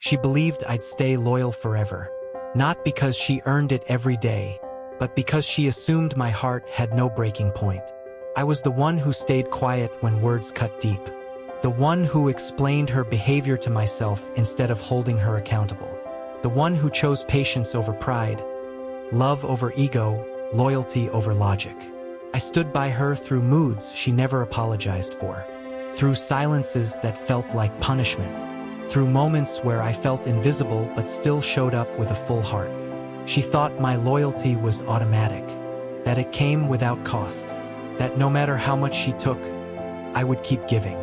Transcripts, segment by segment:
She believed I'd stay loyal forever. Not because she earned it every day, but because she assumed my heart had no breaking point. I was the one who stayed quiet when words cut deep. The one who explained her behavior to myself instead of holding her accountable. The one who chose patience over pride, love over ego, loyalty over logic. I stood by her through moods she never apologized for, through silences that felt like punishment, through moments where I felt invisible but still showed up with a full heart. She thought my loyalty was automatic, that it came without cost, that no matter how much she took, I would keep giving.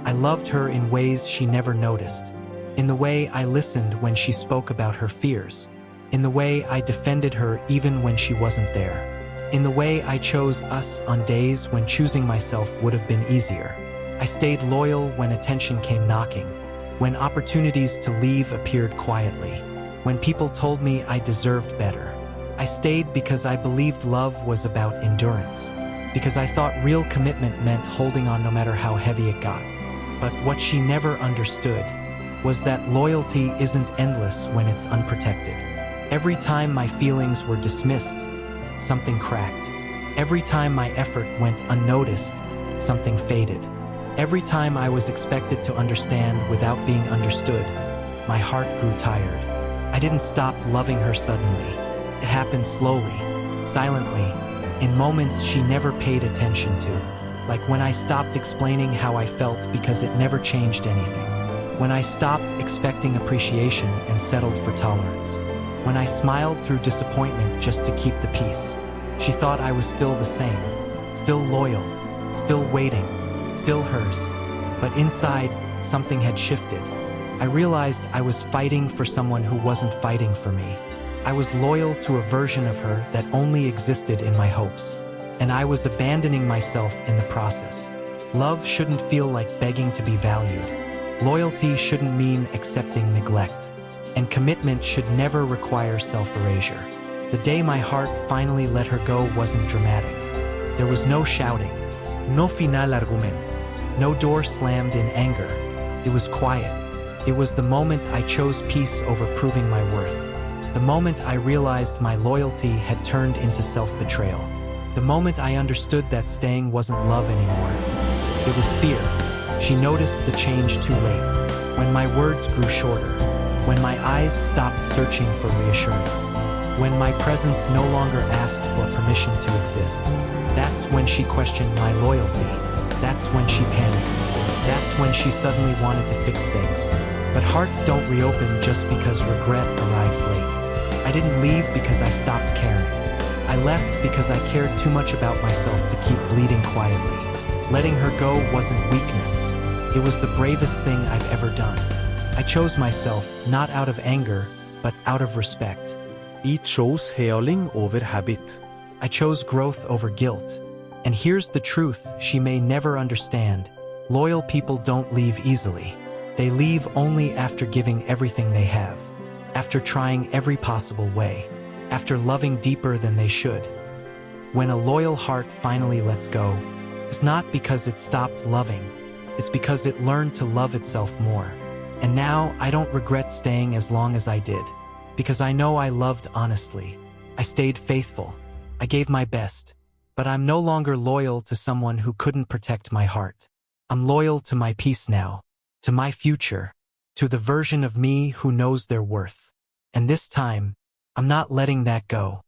I loved her in ways she never noticed, in the way I listened when she spoke about her fears, in the way I defended her even when she wasn't there, in the way I chose us on days when choosing myself would have been easier. I stayed loyal when attention came knocking, when opportunities to leave appeared quietly, when people told me I deserved better. I stayed because I believed love was about endurance, because I thought real commitment meant holding on no matter how heavy it got. But what she never understood was that loyalty isn't endless when it's unprotected. Every time my feelings were dismissed, something cracked. Every time my effort went unnoticed, something faded. Every time I was expected to understand without being understood, my heart grew tired. I didn't stop loving her suddenly. It happened slowly, silently, in moments she never paid attention to. Like when I stopped explaining how I felt because it never changed anything. When I stopped expecting appreciation and settled for tolerance. When I smiled through disappointment just to keep the peace. She thought I was still the same, still loyal, still waiting, still hers. But inside, something had shifted. I realized I was fighting for someone who wasn't fighting for me. I was loyal to a version of her that only existed in my hopes. And I was abandoning myself in the process. Love shouldn't feel like begging to be valued. Loyalty shouldn't mean accepting neglect. And commitment should never require self-erasure. The day my heart finally let her go wasn't dramatic. There was no shouting, no final argument, no door slammed in anger. It was quiet. It was the moment I chose peace over proving my worth. The moment I realized my loyalty had turned into self-betrayal. The moment I understood that staying wasn't love anymore. It was fear. She noticed the change too late. When my words grew shorter. When my eyes stopped searching for reassurance. When my presence no longer asked for permission to exist. That's when she questioned my loyalty. That's when she panicked. That's when she suddenly wanted to fix things. But hearts don't reopen just because regret arrives late. I didn't leave because I stopped caring. I left because I cared too much about myself to keep bleeding quietly. Letting her go wasn't weakness. It was the bravest thing I've ever done. I chose myself, not out of anger, but out of respect. I chose healing over habit. I chose growth over guilt. And here's the truth she may never understand. Loyal people don't leave easily. They leave only after giving everything they have. After trying every possible way. After loving deeper than they should. When a loyal heart finally lets go, it's not because it stopped loving, it's because it learned to love itself more. And now I don't regret staying as long as I did, because I know I loved honestly. I stayed faithful. I gave my best. But I'm no longer loyal to someone who couldn't protect my heart. I'm loyal to my peace now, to my future, to the version of me who knows their worth. And this time, I'm not letting that go.